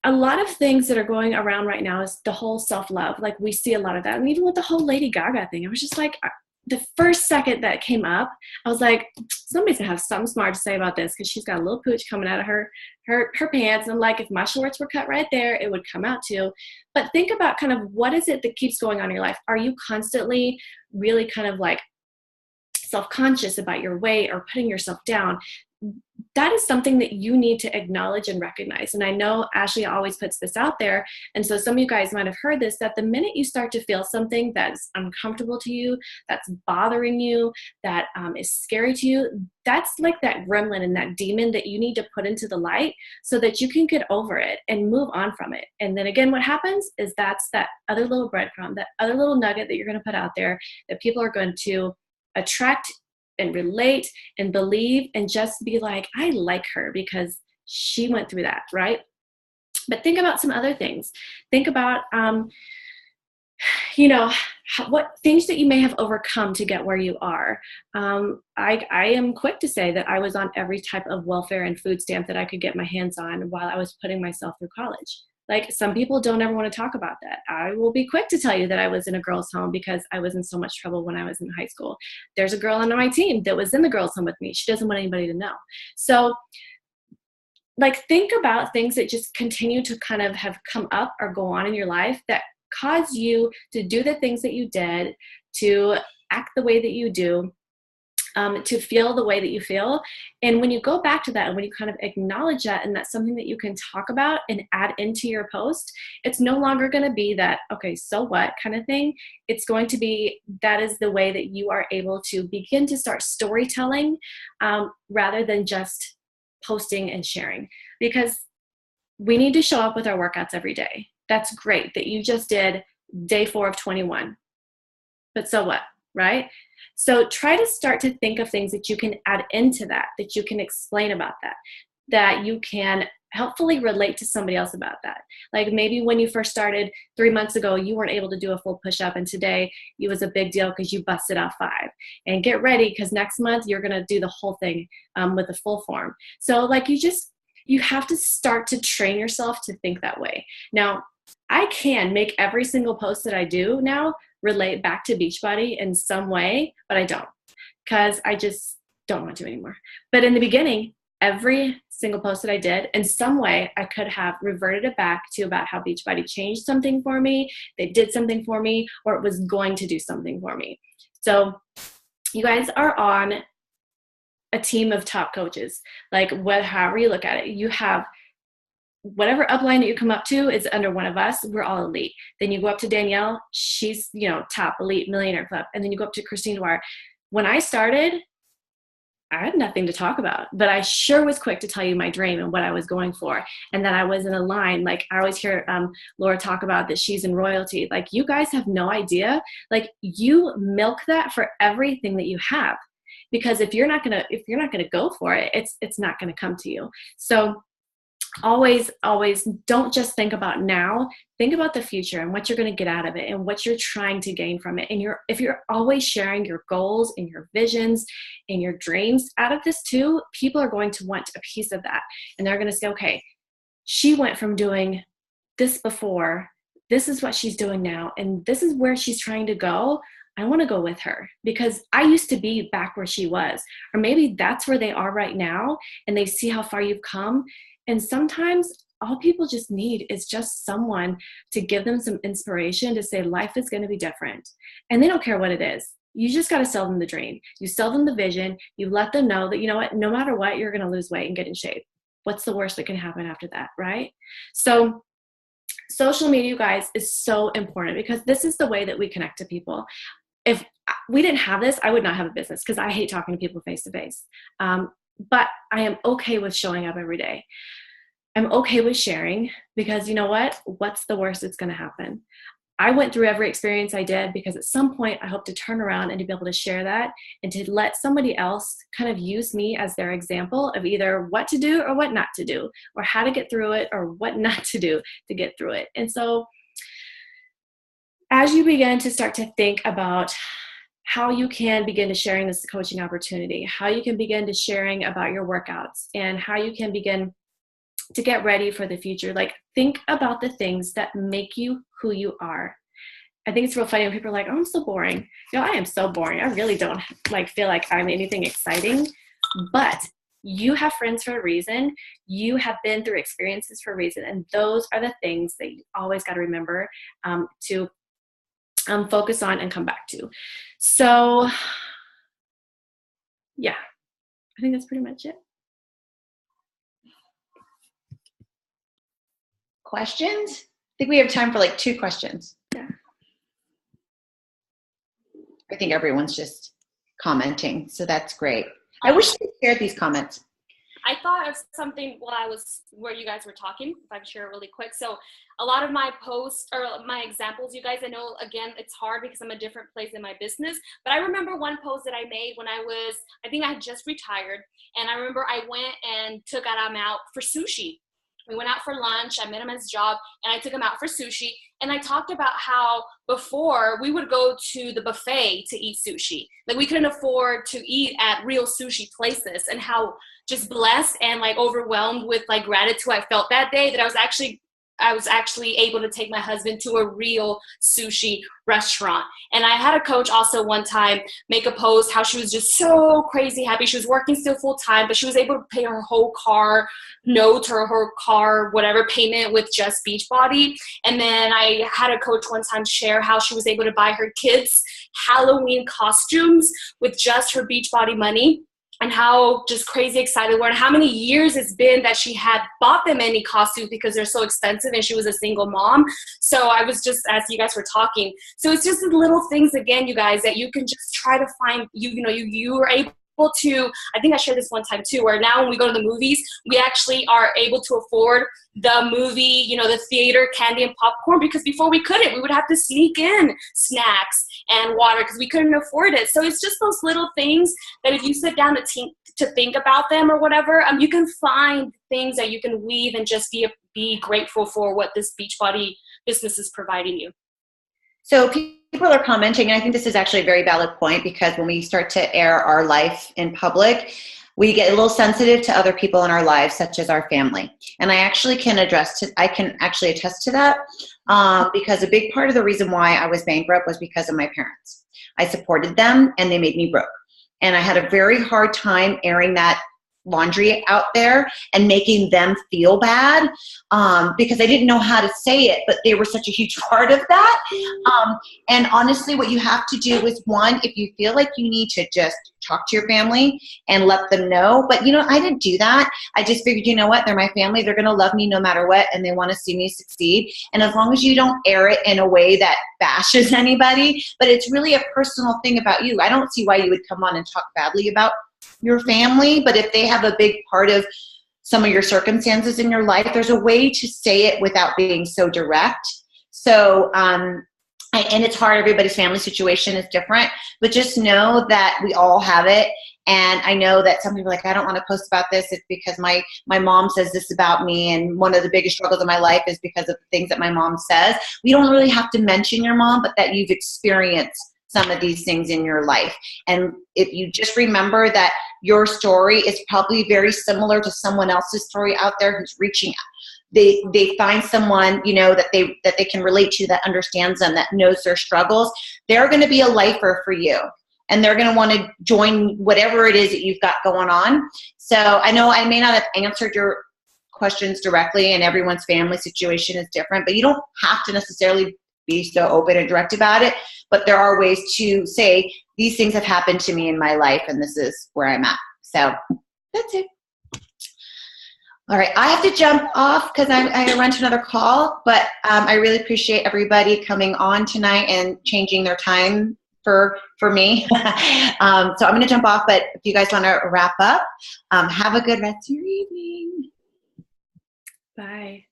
a lot of things that are going around right now is the whole self-love. Like we see a lot of that. And even with the whole Lady Gaga thing, I was just like, the first second that came up, I was like, somebody's gonna have something smart to say about this because she's got a little pooch coming out of her pants. And I'm like, if my shorts were cut right there, it would come out too. But think about kind of what is it that keeps going on in your life? Are you constantly really kind of like self-conscious about your weight or putting yourself down? that is something that you need to acknowledge and recognize. And I know Ashley always puts this out there. And so some of you guys might have heard this, that the minute you start to feel something that's uncomfortable to you, that's bothering you, that is scary to you, that's like that gremlin and that demon that you need to put into the light so that you can get over it and move on from it. And then again, what happens is that's that other little breadcrumb, that other little nugget that you're going to put out there that people are going to attract and relate and believe and just be like, I like her because she went through that, right? But think about some other things. Think about, what things that you may have overcome to get where you are. I am quick to say that I was on every type of welfare and food stamp that I could get my hands on while I was putting myself through college. Like, some people don't ever want to talk about that. I will be quick to tell you that I was in a girls' home because I was in so much trouble when I was in high school. There's a girl on my team that was in the girls' home with me. She doesn't want anybody to know. So, like, think about things that just continue to kind of have come up or go on in your life that cause you to do the things that you did, to act the way that you do, to feel the way that you feel. And when you go back to that and when you kind of acknowledge that, and that's something that you can talk about and add into your post, it's no longer going to be that, okay, so what kind of thing. It's going to be, that is the way that you are able to begin to start storytelling, rather than just posting and sharing. Because we need to show up with our workouts every day. That's great that you just did day 4 of 21. But so what, right? So try to start to think of things that you can add into that you can explain about that you can helpfully relate to somebody else about that. Like, maybe when you first started 3 months ago, you weren't able to do a full push-up, and today it was a big deal because you busted out 5. And get ready, because next month you're going to do the whole thing with a full form. So like, you have to start to train yourself to think that way. Now, I can make every single post that I do now relate back to Beachbody in some way, but I don't, because I just don't want to anymore. But in the beginning, every single post that I did, in some way, I could have reverted it back to about how Beachbody changed something for me, they did something for me, or it was going to do something for me. So you guys are on a team of top coaches. Like, however you look at it, you have whatever upline that you come up to is under one of us. We're all elite. Then you go up to Danielle. She's, top elite millionaire club. And then you go up to Christine Dwyer. When I started, I had nothing to talk about, but I sure was quick to tell you my dream and what I was going for. And that I was in a line. Like, I always hear Laura talk about that she's in royalty. Like, you guys have no idea. Like, you milk that for everything that you have. Because if you're not gonna go for it, it's not gonna come to you. So always don't just think about now. Think about the future and what you're going to get out of it and what you're trying to gain from it. And if you're always sharing your goals and your visions and your dreams out of this too, people are going to want a piece of that. And they're going to say, okay, she went from doing this before, this is what she's doing now, and this is where she's trying to go. I want to go with her because I used to be back where she was. Or maybe that's where they are right now, and they see how far you've come. And sometimes all people just need is just someone to give them some inspiration to say life is going to be different. And they don't care what it is. You just got to sell them the dream. You sell them the vision. You let them know that, you know what, no matter what, you're going to lose weight and get in shape. What's the worst that can happen after that, right? So social media, you guys, is so important because this is the way that we connect to people. If we didn't have this, I would not have a business because I hate talking to people face to face. But I am okay with showing up every day. I'm okay with sharing because you know what? What's the worst that's going to happen? I went through every experience I did because at some point I hope to turn around and to be able to share that and to let somebody else kind of use me as their example of either what to do or what not to do, or how to get through it or what not to do to get through it. And so as you begin to start to think about how you can begin to sharing this coaching opportunity, how you can begin to sharing about your workouts, and how you can begin to get ready for the future. Like, think about the things that make you who you are. I think it's real funny when people are like, oh, I'm so boring. I am so boring. I really don't feel like I'm anything exciting. But you have friends for a reason. You have been through experiences for a reason. And those are the things that you always got to remember to focus on and come back to. So yeah, I think that's pretty much it. questions? I think we have time for like 2 questions. Yeah. I think everyone's just commenting, so that's great. I wish they shared these comments. I thought of something where you guys were talking, if I can share it really quick. So a lot of my posts or my examples, you guys, I know, again, it's hard because I'm a different place in my business, but I remember one post that I made when I think I had just retired, and I remember I went and took Adam out for sushi. We went out for lunch, I met him at his job, and I took him out for sushi, and I talked about how before we would go to the buffet to eat sushi. Like, we couldn't afford to eat at real sushi places, and how just blessed and like overwhelmed with like gratitude I felt that day that I was actually able to take my husband to a real sushi restaurant. And I had a coach also one time make a post how she was just so crazy happy. She was working still full time, but she was able to pay her whole car note or her car whatever payment with just Beachbody. And then I had a coach one time share how she was able to buy her kids Halloween costumes with just her Beachbody money, and how just crazy excited we were, and how many years it's been that she had bought them any costumes because they're so expensive, and she was a single mom. So I was just, as you guys were talking, so it's just the little things, again, you guys, that you can just try to find, you are able to, I think I shared this one time too, where now when we go to the movies, we actually are able to afford the movie, the theater candy and popcorn, because before we couldn't. We would have to sneak in snacks and water because we couldn't afford it. So it's just those little things that if you sit down to think about them or whatever, you can find things that you can weave and just be grateful for what this Beachbody business is providing you. So people are commenting, and I think this is actually a very valid point, because when we start to air our life in public, we get a little sensitive to other people in our lives, such as our family. And I can actually attest to that, because a big part of the reason why I was bankrupt was because of my parents. I supported them, and they made me broke. And I had a very hard time airing that laundry out there and making them feel bad, because I didn't know how to say it, but they were such a huge part of that. And honestly, what you have to do is, one, if you feel like you need to just talk to your family and let them know. But I didn't do that. I just figured, you know what, they're my family. They're going to love me no matter what, and they want to see me succeed. And as long as you don't air it in a way that bashes anybody, but it's really a personal thing about you. I don't see why you would come on and talk badly about your family, but if they have a big part of some of your circumstances in your life, there's a way to say it without being so direct. So, and it's hard. Everybody's family situation is different, but just know that we all have it. And I know that some people are like, I don't want to post about this. It's because my mom says this about me. And one of the biggest struggles of my life is because of the things that my mom says. We don't really have to mention your mom, but that you've experienced some of these things in your life. And if you just remember that your story is probably very similar to someone else's story out there who's reaching out. They find someone, that they can relate to, that understands them, that knows their struggles. They're going to be a lifer for you. And they're going to want to join whatever it is that you've got going on. So I know I may not have answered your questions directly, and everyone's family situation is different, but you don't have to necessarily be so open and direct about it. But there are ways to say, these things have happened to me in my life, and this is where I'm at. So that's it. All right, I have to jump off because I run to another call, but I really appreciate everybody coming on tonight and changing their time for me. So I'm going to jump off, but if you guys want to wrap up, have a good rest of your evening. Bye.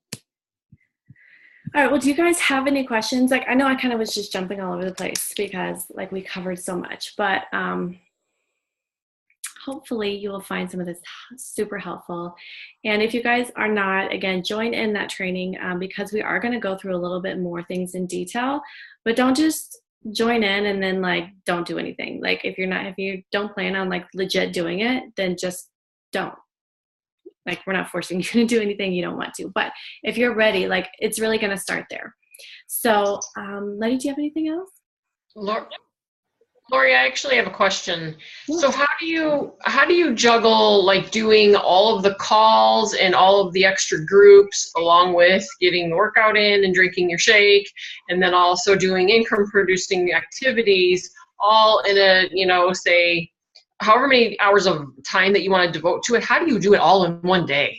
All right, well, do you guys have any questions? Like, I know I kind of was just jumping all over the place because like we covered so much, but hopefully you will find some of this super helpful. And if you guys are not, again, join in that training because we are going to go through a little bit more things in detail, but don't just join in and then like don't do anything. Like if you don't plan on like legit doing it, then just don't. Like, we're not forcing you to do anything you don't want to, but if you're ready, like it's really going to start there. So Letty, do you have anything else? Lori, I actually have a question. So how do you juggle like doing all of the calls and all of the extra groups along with getting the workout in and drinking your shake, and then also doing income producing activities all in a, say however many hours of time that you want to devote to it? How do you do it all in one day?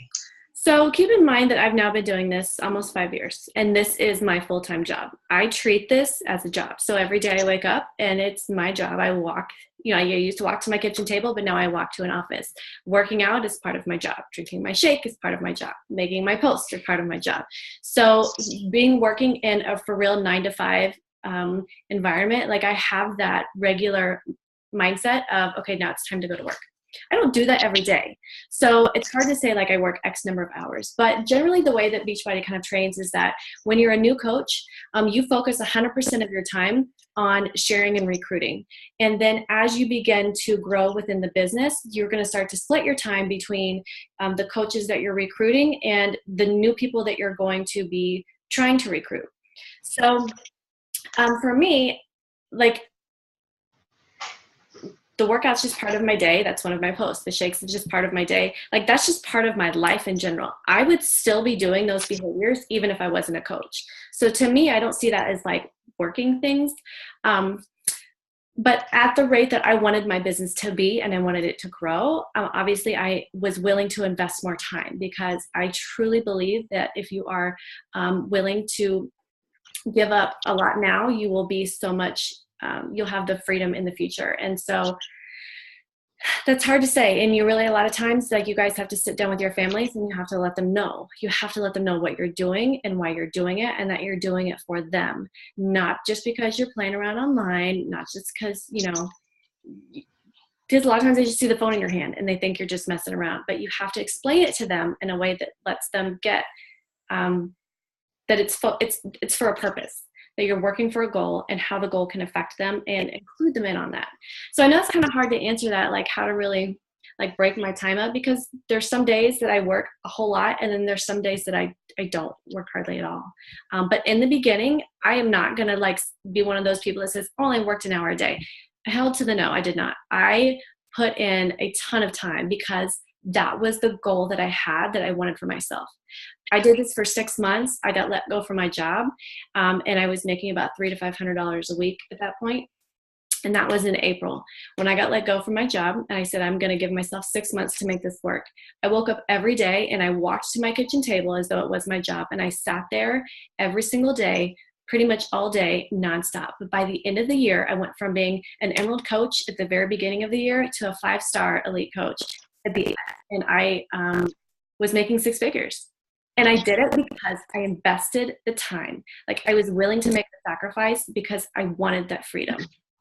So keep in mind that I've now been doing this almost 5 years, and this is my full-time job. I treat this as a job. So every day I wake up and it's my job. I walk, I used to walk to my kitchen table, but now I walk to an office. Working out is part of my job. Drinking my shake is part of my job. Making my posts are part of my job. So working in a for real 9 to 5 environment, like I have that regular mindset of, okay, now it's time to go to work. I don't do that every day. So it's hard to say like I work X number of hours, but generally the way that Beachbody kind of trains is that when you're a new coach, you focus 100% of your time on sharing and recruiting. And then as you begin to grow within the business, you're going to start to split your time between the coaches that you're recruiting and the new people that you're going to be trying to recruit. So for me, like, the workout's just part of my day. That's one of my posts. The shakes is just part of my day. Like, that's just part of my life in general. I would still be doing those behaviors even if I wasn't a coach. So to me, I don't see that as like working things. But at the rate that I wanted my business to be and I wanted it to grow, obviously I was willing to invest more time, because I truly believe that if you are willing to give up a lot now, you will be so much you'll have the freedom in the future. And so that's hard to say. And you really, a lot of times, like, you guys have to sit down with your families and you have to let them know. You have to let them know what you're doing and why you're doing it, and that you're doing it for them. Not just because you're playing around online, not just because, because a lot of times they just see the phone in your hand and they think you're just messing around. But you have to explain it to them in a way that lets them get that it's for a purpose, that you're working for a goal and how the goal can affect them, and include them in on that. So I know it's kind of hard to answer that, like how to really like break my time up, because there's some days that I work a whole lot, and then there's some days that I don't work hardly at all. But in the beginning, I am not going to like be one of those people that says, oh, I worked an hour a day. Hell to the no, I did not. I put in a ton of time because that was the goal that I had, that I wanted for myself. I did this for 6 months. I got let go from my job, and I was making about $300 to $500 a week at that point. And that was in April when I got let go from my job. And I said, I'm going to give myself 6 months to make this work. I woke up every day and I walked to my kitchen table as though it was my job. And I sat there every single day, pretty much all day, nonstop. But by the end of the year, I went from being an Emerald coach at the very beginning of the year to a 5-star elite coach at the end. And I was making 6 figures. And I did it because I invested the time. Like, I was willing to make the sacrifice because I wanted that freedom.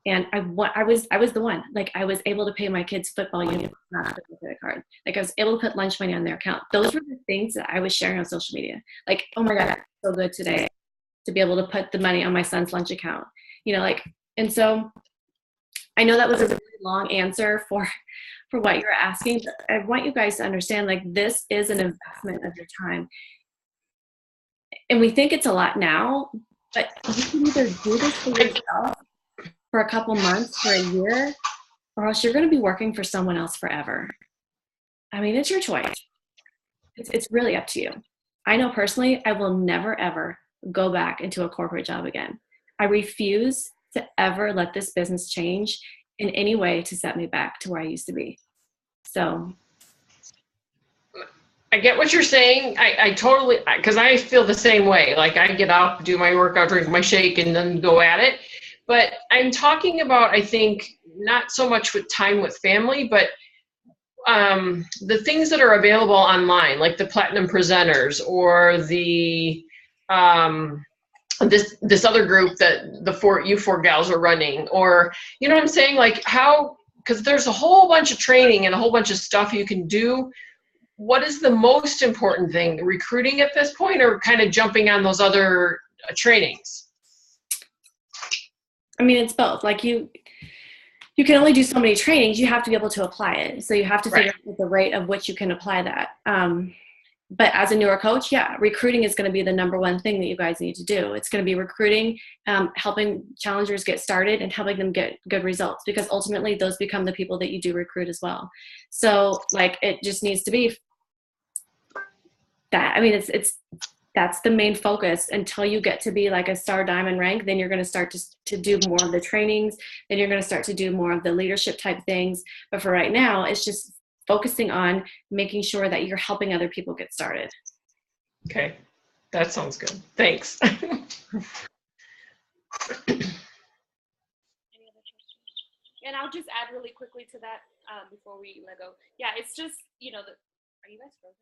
And I was the one. Like, I was able to pay my kids' football uniform, not a credit card. Like, I was able to put lunch money on their account. Those were the things that I was sharing on social media. Like, oh my God, that's so good today to be able to put the money on my son's lunch account. And so I know that was a really long answer for what you're asking, but I want you guys to understand, like, this is an investment of your time. And we think it's a lot now, but you can either do this for yourself for a couple months, for a year, or else you're going to be working for someone else forever. I mean, it's your choice. It's really up to you. I know personally, I will never, ever go back into a corporate job again. I refuse to ever let this business change in any way to set me back to where I used to be. So I get what you're saying. I totally, because I feel the same way. Like, I get up, do my workout, drink my shake, and then go at it. But I'm talking about, I think, not so much with time with family, but the things that are available online, like the Platinum Presenters, or the this other group that you four gals are running, or, you know what I'm saying? Like, how, because there's a whole bunch of training and a whole bunch of stuff you can do. What is the most important thing, recruiting at this point, or kind of jumping on those other trainings? I mean, it's both. Like, you can only do so many trainings. You have to be able to apply it. So you have to figure out the rate of which you can apply that. But as a newer coach, yeah, recruiting is going to be the number one thing that you guys need to do. It's going to be recruiting, helping challengers get started, and helping them get good results, because ultimately those become the people that you do recruit as well. So, like, it just needs to be that. I mean, that's the main focus until you get to be like a star diamond rank. Then you're going to start to do more of the trainings. Then you're going to start to do more of the leadership type things. But for right now, it's just focusing on making sure that you're helping other people get started. Okay, that sounds good. Thanks. And I'll just add really quickly to that before we let go. Yeah, it's just, you know, are you guys frozen?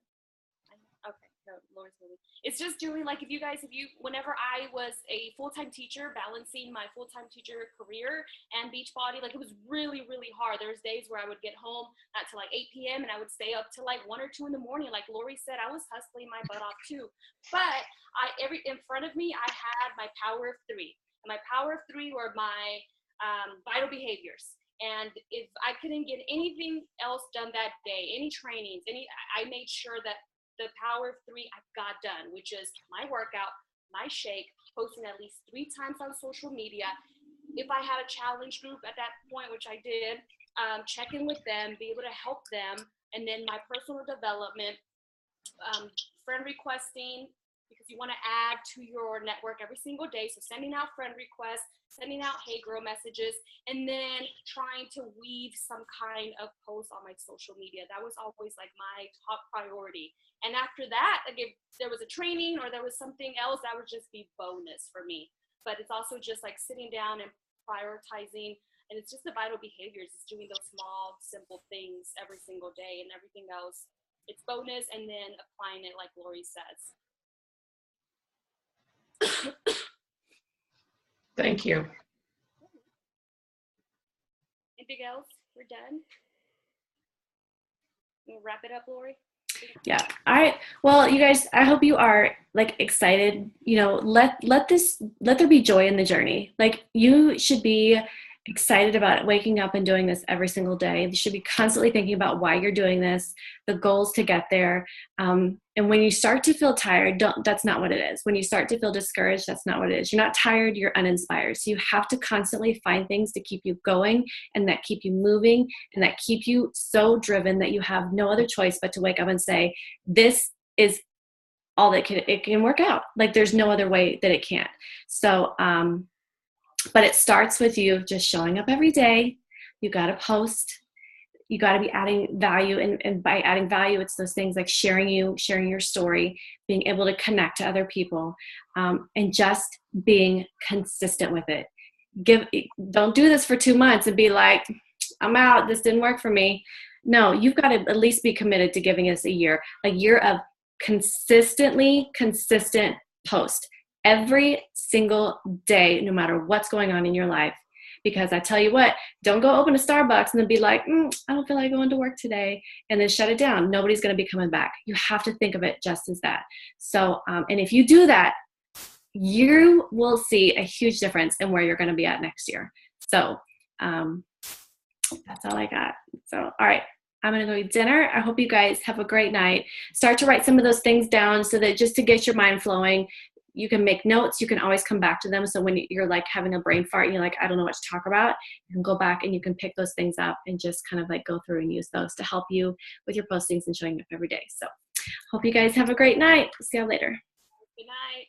Okay, no, Lori's moving. It's just doing, like, whenever I was a full-time teacher, balancing my full-time teacher career and Beachbody, like, it was really, really hard. There was days where I would get home not till like 8 p.m. and I would stay up till like 1 or 2 in the morning. Like Lori said, I was hustling my butt off too. But in front of me, I had my power of 3. And my power of 3 were my vital behaviors. And if I couldn't get anything else done that day, any trainings, I made sure that the power of 3 I got done, which is my workout, my shake, posting at least 3 times on social media. If I had a challenge group at that point, which I did, check in with them, be able to help them, and then my personal development, friend requesting, because you want to add to your network every single day. So sending out friend requests, sending out hey girl messages, and then trying to weave some kind of post on my social media. That was always like my top priority. And after that, like if there was a training or there was something else, that would just be bonus for me. But it's also just like sitting down and prioritizing, and it's just the vital behaviors. It's doing those small, simple things every single day, and everything else, it's bonus, and then applying it like Lori says. Thank you. Anything else? We're done. We'll wrap it up, Lori. Yeah. All right. Well, you guys, I hope you are like excited. You know, let there be joy in the journey. Like you should be excited about waking up and doing this every single day. You should be constantly thinking about why you're doing this, the goals to get there. And when you start to feel tired, that's not what it is. When you start to feel discouraged, that's not what it is. You're not tired, you're uninspired. So you have to constantly find things to keep you going and that keep you moving and that keep you so driven that you have no other choice but to wake up and say, this is all that it can work out. Like there's no other way that it can't. So, but it starts with you just showing up every day. You got to post. You got to be adding value. And by adding value, it's those things like sharing your story, being able to connect to other people, and just being consistent with it. Don't do this for 2 months and be like, I'm out. This didn't work for me. No, you've got to at least be committed to giving us a year of consistent post. Every single day, no matter what's going on in your life. Because I tell you what, don't go open a Starbucks and then be like, I don't feel like going to work today, and then shut it down. Nobody's going to be coming back. You have to think of it just as that. So, and if you do that, you will see a huge difference in where you're going to be at next year. So that's all I got. So, all right. I'm going to go eat dinner. I hope you guys have a great night. Start to write some of those things down so that just to get your mind flowing. You can make notes. You can always come back to them. So when you're like having a brain fart and you're like, I don't know what to talk about, you can go back and you can pick those things up and just kind of like go through and use those to help you with your postings and showing up every day. So hope you guys have a great night. See y'all later. Good night.